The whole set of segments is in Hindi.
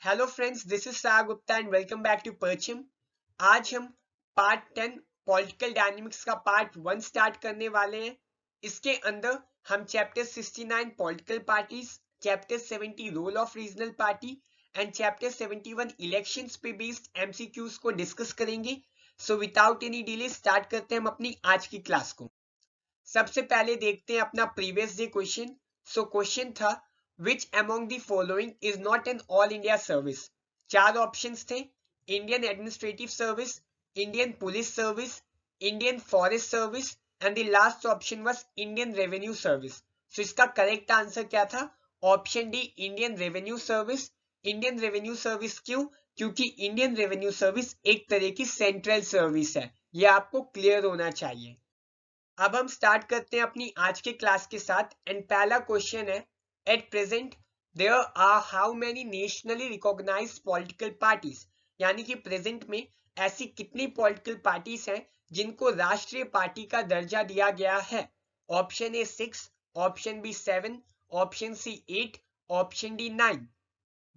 Hello friends, this is Sagar Gupta and welcome back to Parchim. आज हम पार्ट 10 पॉलिटिकल डायनेमिक्स का पार्ट 1 स्टार्ट करने वाले हैं। इसके अंदर हम chapter 69 political parties, chapter 70 role of regional party and chapter 71 elections पे बेस्ड एमसीक्यूज को डिस्कस करेंगे। So without any delay start करते हैं हम अपनी आज की क्लास को। सबसे पहले देखते हैं अपना previous day question. So question था which among the following is not an all India service. चार ऑप्शंस थे, Indian administrative service, Indian police service, Indian forest service and the last option was Indian revenue service. So इसका करेक्ट आंसर क्या था? Option D, Indian revenue service. Indian revenue service क्यों? क्योंकि इंडियन रेवेन्यू सर्विस एक तरह की सेंट्रल सर्विस है, यह आपको क्लियर होना चाहिए। अब हम स्टार्ट करते हैं अपनी आज के क्लास के साथ एंड पहला क्वेश्चन है, at present there are how many nationally recognised political parties. यानी कि प्रेजेंट में ऐसी कितनी पॉलिटिकल पार्टीज हैं जिनको राष्ट्रीय पार्टी का दर्जा दिया गया है? Option A 6, option B 7, option C 8, option D 9।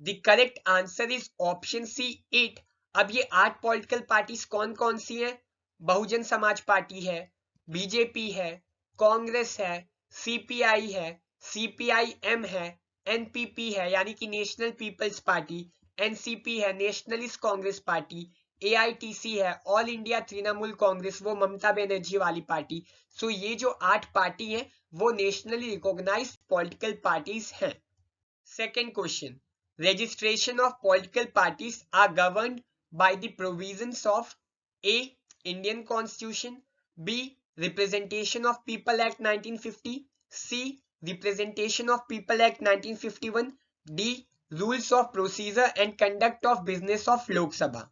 The correct answer is option C 8। अब ये 8 पॉलिटिकल पार्टीज कौन कौन सी हैं? बहुजन समाज पार्टी है, बीजेपी है, कांग्रेस है, सीपीआई है, सीपीआईएम है, एनपीपी है यानी कि नेशनल पीपल्स पार्टी, एनसीपी है नेशनलिस्ट कांग्रेस पार्टी, एआईटीसी है ऑल इंडिया तृणमूल कांग्रेस, वो ममता बनर्जी वाली पार्टी। सो ये जो 8 पार्टी हैं वो नेशनली रिकॉग्नाइज्ड पॉलिटिकल पार्टीज हैं। Second question, registration of political parties are governed by the provisions of A. Indian Constitution, B. Representation of People Act 1950, C. Representation of People Act 1951, D. Rules of Procedure and Conduct of Business of Lok Sabha.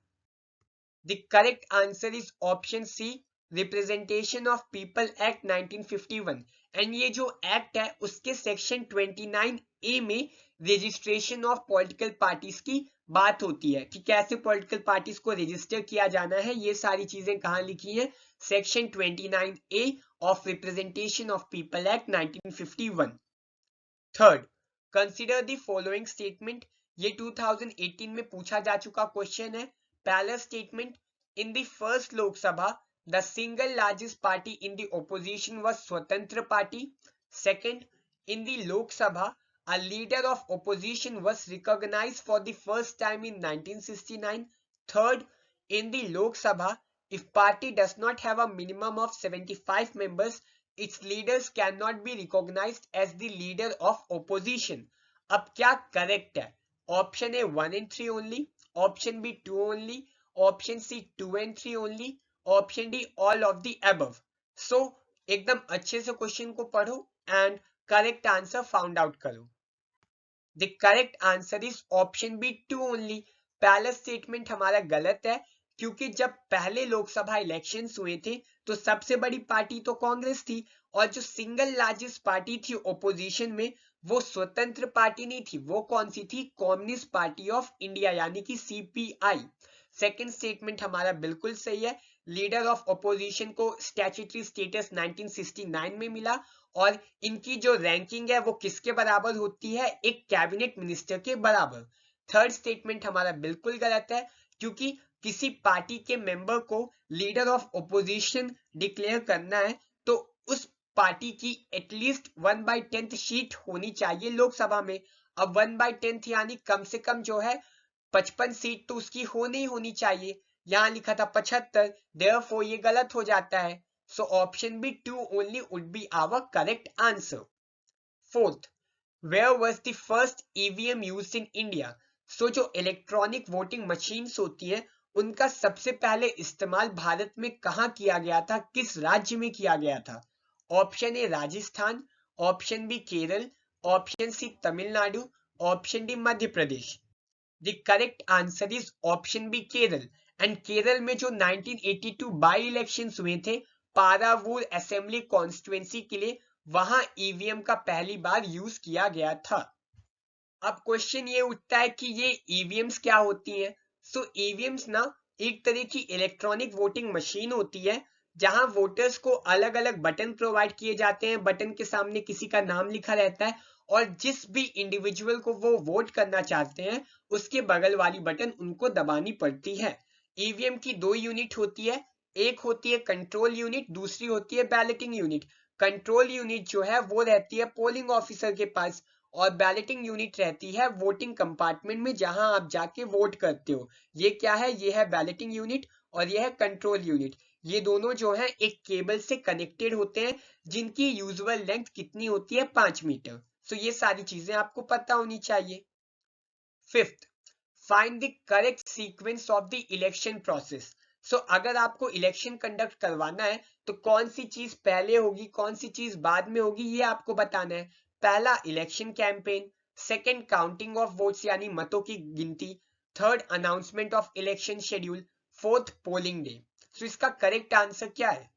The correct answer is option C, representation of people act 1951। And ये जो एक्ट है उसके सेक्शन 29A में रजिस्ट्रेशन ऑफ पॉलिटिकल पार्टीज की बात होती है कि कैसे पॉलिटिकल पार्टीज को रजिस्टर किया जाना है। ये सारी चीजें कहाँ लिखी हैं? Section 29A of representation of people act 1951। Third, consider the following statement. ये 2018 में पूछा जा चुका क्वेश्चन है। पहला statement, in the first Lok Sabha the single largest party in the opposition was Swatantra Party. Second, in the Lok Sabha, a leader of opposition was recognized for the first time in 1969. Third, in the Lok Sabha, if party does not have a minimum of 75 members, its leaders cannot be recognized as the leader of opposition. अब क्या करेक्ट है? Option A 1 and 3 only, option B 2 only, option C 2 and 3 only, option D all of the above. So एकदम अच्छे से क्वेश्चन को पढ़ो and correct answer found out करो। The correct answer is option B 2 only. पहला स्टेटमेंट हमारा गलत है क्योंकि जब पहले लोकसभा इलेक्शंस हुए थे तो सबसे बड़ी पार्टी तो कांग्रेस थी और जो सिंगल लार्जेस्ट पार्टी थी ओपोजिशन में वो स्वतंत्र पार्टी नहीं थी। वो कौन सी थी? कम्युनिस्ट पार्टी ऑफ इंडिया यानी कि सीपीआई। सेकेंड स्टेटमेंट हमारा बिल्कुल सही है। लीडर ऑफ ओपोजिशन को स्टैट्यूटरी स्टेटस 1969 में मिला और इनकी जो रैंकिंग है वो किसके बराबर होती है? एक कैबिनेट मिनिस्टर के बराबर। थर्ड स्टेटमेंट हमारा बिल्कुल गलत है क्योंकि किसी पार्टी के मेंबर को लीडर ऑफ ओपोजिशन डिक्लेयर करना है तो उस पार्टी की एटलीस्ट 1/10 सीट होनी चाहिए लोकसभा में। अब 1/10 यानी कम से कम जो है 55 सीट तो उसकी होनी ही होनी चाहिए। यहां लिखा था 75, देयरफॉर ये गलत हो जाता है। So option B 2 only would be our correct answer. Fourth, where was the first EVM used in India. So जो इलेक्ट्रॉनिक वोटिंग मशीन्स होती हैं उनका सबसे पहले इस्तेमाल भारत में कहां किया गया था? किस राज्य में किया गया था? Option A Rajasthan, option B Kerala, option C Tamil Nadu, option D Madhya Pradesh. The correct answer is option B Kerala. And Kerala में जो 1982 बाई इलेक्शंस हुए थे पारावूर असेंबली कॉन्स्टिट्युएंसी के लिए, वहां ईवीएम का पहली बार यूज किया गया था। अब क्वेश्चन ये उठता है कि ये ईवीएम्स क्या होती हैं? सो ईवीएम्स ना एक तरह की इलेक्ट्रॉनिक वोटिंग मशीन होती है जहां वोटर्स को अलग अलग बटन प्रोवाइड किए जाते हैं, बटन के सामने किसी का नाम लिखा रहता है और जिस भी इंडिविजुअल को वो वोट करना चाहते हैं उसके बगल वाली बटन उनको दबानी पड़ती है। ईवीएम की दो यूनिट होती है, एक होती है कंट्रोल यूनिट, दूसरी होती है बैलेटिंग यूनिट। कंट्रोल यूनिट जो है वो रहती है पोलिंग ऑफिसर के पास और बैलेटिंग यूनिट रहती है वोटिंग कंपार्टमेंट में जहां आप जाके वोट करते हो। ये क्या है, ये है बैलेटिंग यूनिट और ये है कंट्रोल यूनिट। ये दोनों जो है एक केबल से कनेक्टेड होते हैं जिनकी यूजुअल लेंथ कितनी होती है, 5 मीटर। सो ये सारी चीजें आपको पता होनी चाहिए। Fifth, find the correct sequence of the election process. So अगर आपको इलेक्शन कंडक्ट करवाना है तो कौन सी चीज पहले होगी कौन सी चीज बाद में होगी ये आपको बताना है। पहला election campaign, second counting of votes यानी मतों की गिनती, third announcement of election schedule, fourth polling day. तो इसका करेक्ट आंसर क्या है?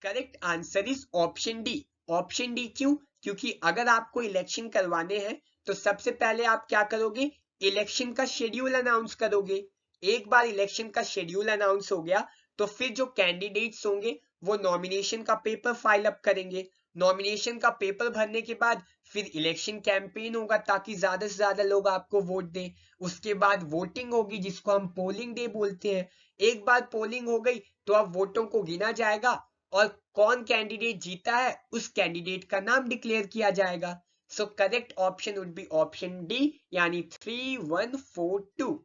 Correct answer is option D. Option D क्यों? क्योंकि अगर आपको इलेक्शन करवाने हैं तो सबसे पहले आप क्या करोगे, इलेक्शन का शेड्यूल अनाउंस करोगे। एक बार इलेक्शन का शेड्यूल अनाउंस हो गया तो फिर जो कैंडिडेट्स होंगे वो नॉमिनेशन का पेपर फाइल अप करेंगे। नॉमिनेशन का पेपर भरने के बाद फिर इलेक्शन कैंपेन होगा ताकि ज्यादा से ज्यादा लोग आपको वोट दें। उसके बाद वोटिंग होगी जिसको हम पोलिंग डे बोलते हैं। एक बार पोलिंग हो गई तो अब वोटों को गिना जाएगा और कौन कैंडिडेट जीता है उस कैंडिडेट का नाम डिक्लेयर किया जाएगा। So correct option would be option D यानी 3142।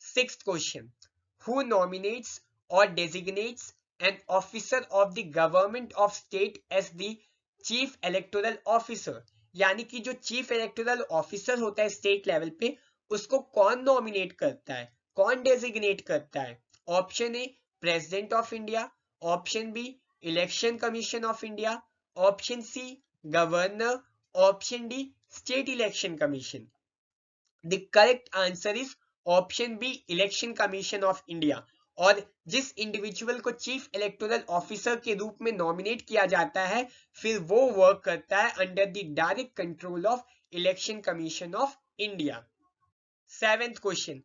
सिक्स्थ क्वेश्चन, हु नॉमिनेट्स और designates an officer of the government of state as the chief electoral officer. यानी कि जो चीफ इलेक्टोरल ऑफिसर होता है स्टेट लेवल पे उसको कौन नॉमिनेट करता है, कौन डेजिग्नेट करता है? Option A president of India, option B election commission of India, option C governor, option D state election commission. The correct answer is option B election commission of India. और जिस इंडिविजुअल को चीफ इलेक्टोरल ऑफिसर के रूप में नॉमिनेट किया जाता है फिर वो वर्क करता है under the direct control of election commission of India. Seventh question.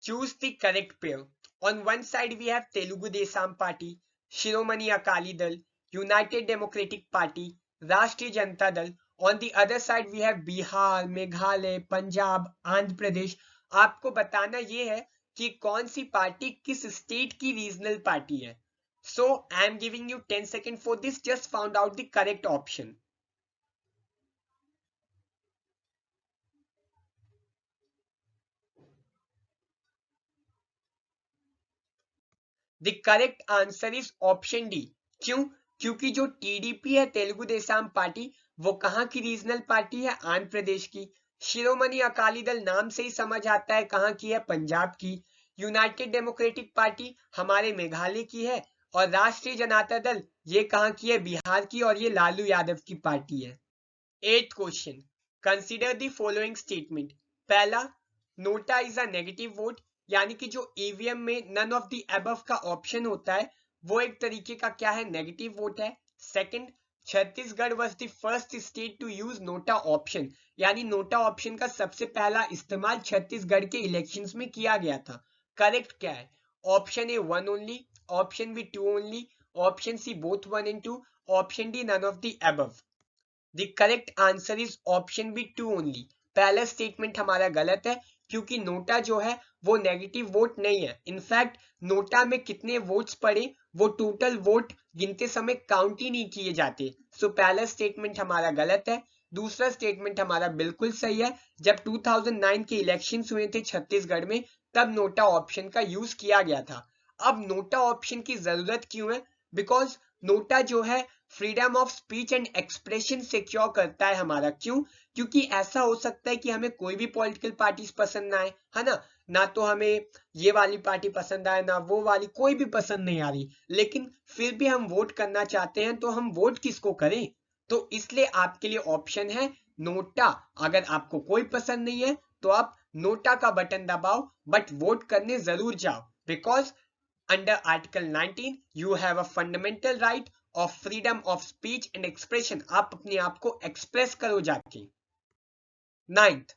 Choose the correct pair. On one side we have Telugu Desam Party, Shiromani Akali Dal, United Democratic Party, Rashtriya Janata Dal. On the other side we have Bihar, Meghalaya, Punjab, Andhra Pradesh. आपको बताना ये है कि कौन सी पार्टी किस स्टेट की रीजनल पार्टी है। So I am giving you 10 seconds for this. Just found out the correct option. The correct answer is option D. क्यों? क्योंकि जो टीडीपी है तेलुगु देशम पार्टी वो कहाँ की रीजनल पार्टी है, आंध्र प्रदेश की। शिरोमणि अकाली दल नाम से ही समझ आता है कहाँ की है, पंजाब की। यूनाइटेड डेमोक्रेटिक पार्टी हमारे मेघालय की है और राष्ट्रीय जनता दल ये कहाँ की है, बिहार की, और ये लालू यादव की पार्टी है। Eight question, consider the following statement. पहला, NOTA is a negative vote, यानी कि जो ईवीएम में नन ऑफ द अबव का ऑप्शन होता है वो एक तरीके का क्या है, नेगेटिव वोट है। Second, Chhattisgarh was the first state to use NOTA option, यानी नोटा ऑप्शन का सबसे पहला इस्तेमाल छत्तीसगढ़ के इलेक्शंस में किया गया था। करेक्ट क्या है? Option A 1 only, option B 2 only, option C both 1 and 2, option D none of the above. The correct answer is option B 2 only. पहला स्टेटमेंट हमारा गलत है क्योंकि नोटा जो है वो नेगेटिव वोट नहीं है। इनफैक्ट नोटा में कितने वोट्स पड़े वो टोटल वोट गिनते समय काउंट ही नहीं किए जाते। सो पहला स्टेटमेंट हमारा गलत है। दूसरा स्टेटमेंट हमारा बिल्कुल सही है। जब 2009 के इलेक्शंस हुए थे छत्तीसगढ़ में तब नोटा ऑप्शन का यूज किया गया था। अब नोटा ऑप्शन की जरूरत क्यों है? बिकॉज नोटा जो है freedom of speech and expression secure करता है हमारा। क्यों? क्योंकि ऐसा हो सकता है कि हमें कोई भी पॉलिटिकल पार्टीज पसंद ना आए, है ना तो हमें ये वाली पार्टी पसंद आए ना वो वाली, कोई भी पसंद नहीं आ रही, लेकिन फिर भी हम वोट करना चाहते हैं तो हम वोट किसको करें? तो इसलिए आपके लिए ऑप्शन है नोटा। अगर आपको कोई पसंद नहीं है तो आप नोटा का बटन दबाओ बट वोट करने जरूर जाओ। Because under Article 19 you have a fundamental right of freedom of speech and expression. आप अपने आप को एक्सप्रेस करो जाके। Ninth,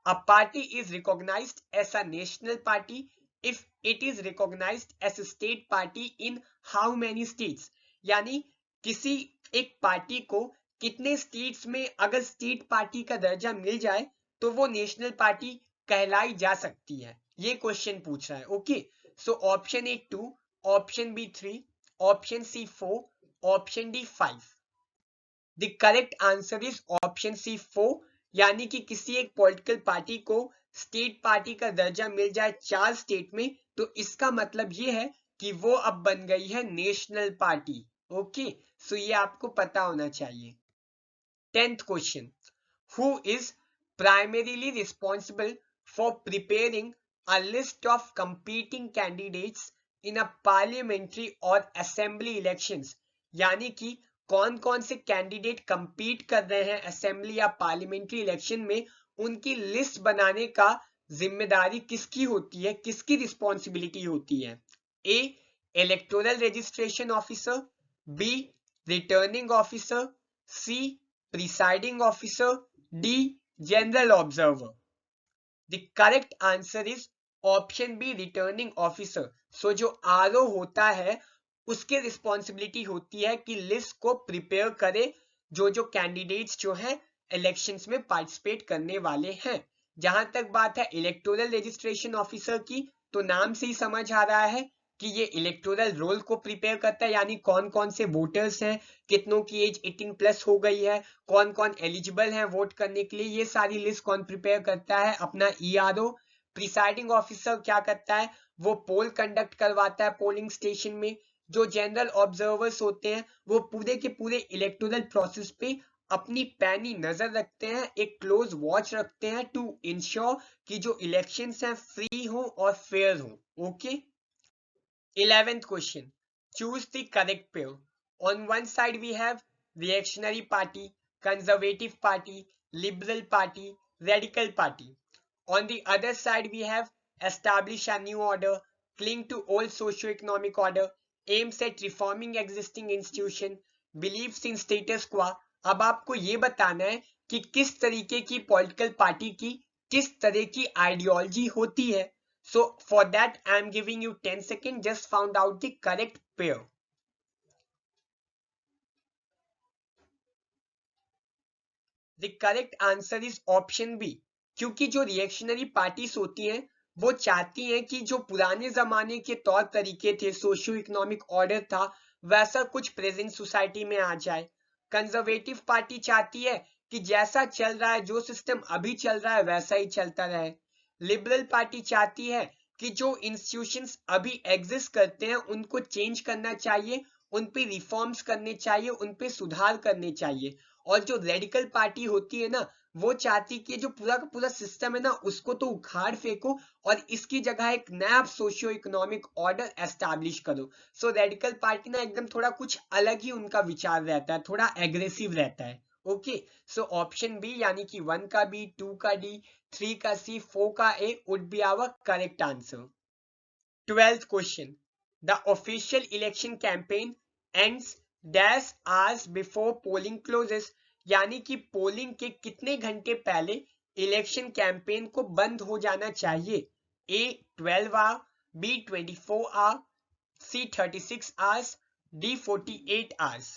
a party is recognized as a national party if it is recognised as state party in how many states, यानी किसी एक पार्टी को कितने स्टेट्स में अगर स्टेट पार्टी का दर्जा मिल जाए तो वो नेशनल पार्टी कहलाई जा सकती है। ये क्वेश्चन पूछ रहा है। Okay, so option A 2, option B 3, option C 4, option D 5। The correct answer is option C 4, यानी कि किसी एक पॉलिटिकल पार्टी को स्टेट पार्टी का दर्जा मिल जाए 4 स्टेट में तो इसका मतलब ये है कि वो अब बन गई है नेशनल पार्टी। ओके, सो ये आपको पता होना चाहिए। 10th question, who is primarily responsible for preparing a list of competing candidates in a parliamentary or assembly elections, यानी कि कौन कौन से कैंडिडेट कंपीट कर रहे हैं असेंबली या पार्लियामेंट्री इलेक्शन में, उनकी लिस्ट बनाने का जिम्मेदारी किसकी होती है, किसकी रिस्पॉन्सिबिलिटी होती है। A electoral registration officer, B returning officer, C presiding officer, D general observer. The correct answer is option B returning officer. So जो आरओ होता है उसके रिस्पॉन्सिबिलिटी होती है कि लिस्ट को प्रिपेयर करे जो जो कैंडिडेट्स जो है इलेक्शंस में पार्टिसिपेट करने वाले हैं। जहां तक बात है इलेक्टोरल रजिस्ट्रेशन ऑफिसर की, तो नाम से ही समझ आ रहा है कि ये इलेक्टोरल रोल को प्रिपेयर करता है, यानी कौन कौन से वोटर्स हैं, कितनों की एज 18 प्लस हो गई है, कौन कौन एलिजिबल है वोट करने के लिए, ये सारी लिस्ट कौन प्रिपेयर करता है, अपना ईआरओ। प्रिसाइडिंग ऑफिसर क्या करता है, वो पोल कंडक्ट करवाता है पोलिंग स्टेशन में। जो जनरल ऑब्जर्वर्स होते हैं वो पूरे के पूरे इलेक्टोरल प्रोसेस पे अपनी पैनी नजर रखते हैं, एक क्लोज वॉच रखते हैं टू इंश्योर कि जो इलेक्शंस हैं फ्री हो और फेयर हो। Okay, 11th question, choose the correct pair. On one side we have reactionary party, conservative party, liberal party, radical party. On the other side we have establish a new order, cling to old socio-economic order, aims at reforming existing institution, believes in status quo. अब आपको ये बताना है कि किस तरीके की पॉलिटिकल पार्टी की किस तरह की आइडियोलॉजी होती है। So for that I am giving you 10 seconds, just found out the correct pair. The correct answer is option B, क्योंकि जो रिएक्शनरी पार्टीज होती हैं वो चाहती हैं कि जो पुराने जमाने के तौर तरीके थे, सोशियो इकोनॉमिक ऑर्डर था, वैसा कुछ प्रेजेंट सोसाइटी में आ जाए। कंजर्वेटिव पार्टी चाहती है कि जैसा चल रहा है, जो सिस्टम अभी चल रहा है वैसा ही चलता रहे। लिबरल पार्टी चाहती है कि जो इंस्टीट्यूशंस अभी एग्जिस्ट करते हैं उनको चेंज करना चाहिए, उन पे रिफॉर्म्स करने चाहिए, उन पे सुधार करने चाहिए। और जो रेडिकल पार्टी होती है ना, वो चाहती कि जो पूरा का पूरा सिस्टम है ना उसको तो उखाड़ फेंको और इसकी जगह एक नया सोशियो इकोनॉमिक ऑर्डर एस्टैब्लिश करो। सो रेडिकल पार्टी ना एकदम थोड़ा कुछ अलग ही उनका विचार रहता है, थोड़ा एग्रेसिव रहता है। ओके, सो ऑप्शन बी यानी कि 1 का बी, 2 का डी, 3 का सी, 4 का A would be our correct answer. 12th question, the official election campaign ends dash hours before polling closes, यानी कि पोलिंग के कितने घंटे पहले इलेक्शन कैंपेन को बंद हो जाना चाहिए। A 12 hour, B 24 hour, C 36 hours, D 48 hours.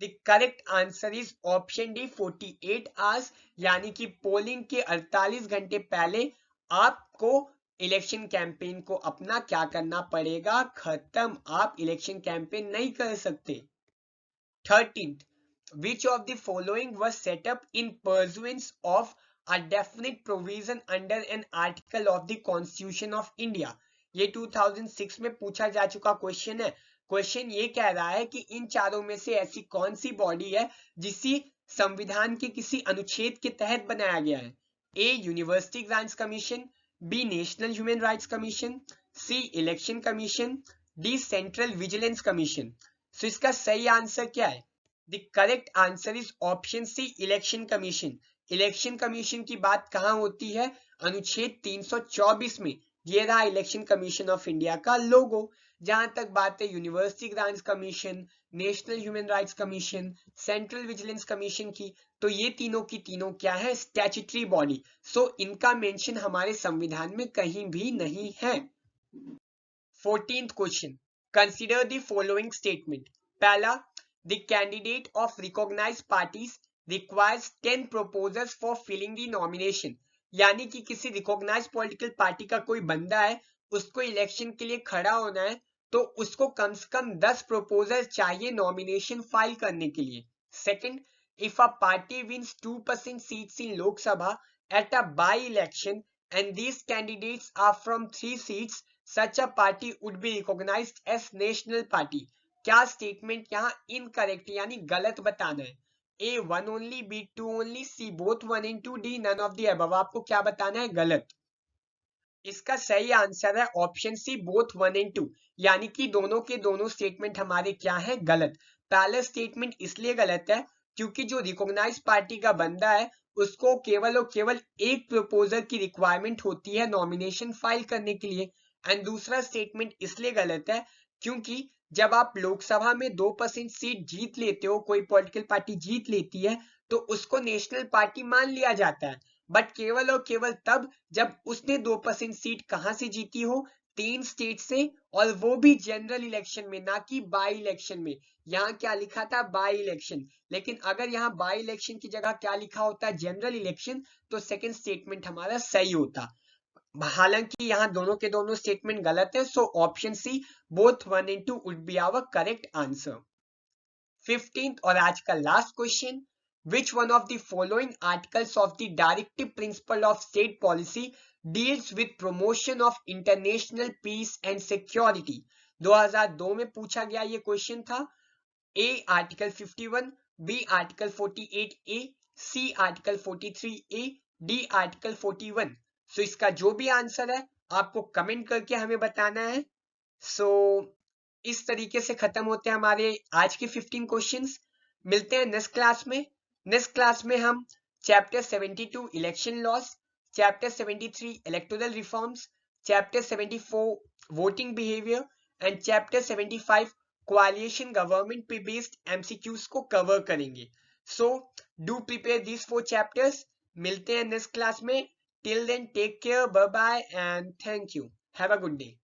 The correct answer is option D 48 hours, यानी कि पोलिंग के 48 घंटे पहले आपको इलेक्शन कैंपेन को अपना क्या करना पड़ेगा, खत्म, आप इलेक्शन कैंपेन नहीं कर सकते। 13th, which of the following was set up in pursuance of a definite provision under an article of the Constitution of India? ये 2006 में पूछा जा चुका क्वेश्चन है। क्वेश्चन ये कह रहा है कि इन चारों में से ऐसी कौन सी बॉडी है जिसे संविधान के किसी अनुच्छेद के तहत बनाया गया है। A university grants commission, B national human rights commission, C election commission, D central vigilance commission. So इसका सही आंसर क्या है? The correct answer is option C election commission. Election commission की बात कहां होती है? अनुच्छेद 324 में। ये रहा इलेक्शन कमीशन ऑफ इंडिया का लोगो। जहां तक बात है university grants commission, national human rights commission, central vigilance commission की, तो ये तीनों की तीनों क्या है? Statutory body. सो इनका मेंशन हमारे संविधान में कहीं भी नहीं है। 14th question, consider the following statement. पहला, the candidate of recognised parties requires 10 proposals for filling the nomination, यानी कि किसी रिकॉग्नाइज्ड पॉलिटिकल पार्टी का कोई बंदा है, उसको इलेक्शन के लिए खड़ा होना है, तो उसको कम से कम 10 प्रपोजल चाहिए नॉमिनेशन फाइल करने के लिए। Second, if a party wins 2% seats in Lok Sabha at a by election and these candidates are from 3 seats, such a party would be recognized as national party। क्या स्टेटमेंट यहाँ इनकरेक्ट यानी गलत बताना है? A 1 only, B 2 only, C both 1 and 2, D none of the above। आपको क्या बताना है? गलत। इसका सही आंसर है ऑप्शन सी, बोथ 1 एंड 2, यानी कि दोनों के दोनों स्टेटमेंट हमारे क्या है? गलत। पहला स्टेटमेंट इसलिए गलत है क्योंकि जो रिकॉग्नाइज पार्टी का बंदा है उसको केवल और केवल एक प्रपोजल की रिक्वायरमेंट होती है नॉमिनेशन फाइल करने के लिए। एंड दूसरा स्टेटमेंट इसलिए गलत है क्योंकि जब आप लोकसभा में 2% सीट जीत लेते हो, कोई पॉलिटिकल पार्टी जीत लेती है, तो उसको नेशनल पार्टी मान लिया जाता है, बट केवल और केवल तब जब उसने 2% सीट कहां से जीती हो? 3 स्टेट से, और वो भी जनरल इलेक्शन में, ना कि बाई इलेक्शन में। यहाँ क्या लिखा था? By election. लेकिन अगर यहाँ बाई इलेक्शन की जगह क्या लिखा होता? जनरल इलेक्शन, तो सेकंड स्टेटमेंट हमारा सही होता। हालांकि यहाँ दोनों के दोनों स्टेटमेंट गलत है, so option C, both 1 and 2 would be our correct answer. 15th और आज का last question, which one of the following articles of the directive principle of state policy deals with promotion of international peace and security? 2002 में पूछा गया ये क्वेश्चन था। A article 51, B article 48A, C article 43A, D article 41। सो इसका जो भी आंसर है आपको कमेंट करके हमें बताना है। सो इस तरीके से खत्म होते हैं हमारे आज के 15 क्वेश्चंस। मिलते हैं नेक्स्ट क्लास में। नेक्स्ट क्लास में हम chapter 72 election laws, chapter 73 electoral reforms, chapter 74 voting behaviour and chapter 75 coalition government पे बेस्ड एमसीक्यूज को कवर करेंगे। So do prepare this 4 chapters. मिलते हैं नेक्स्ट क्लास में। Till then take care, bye bye and thank you. Have a good day.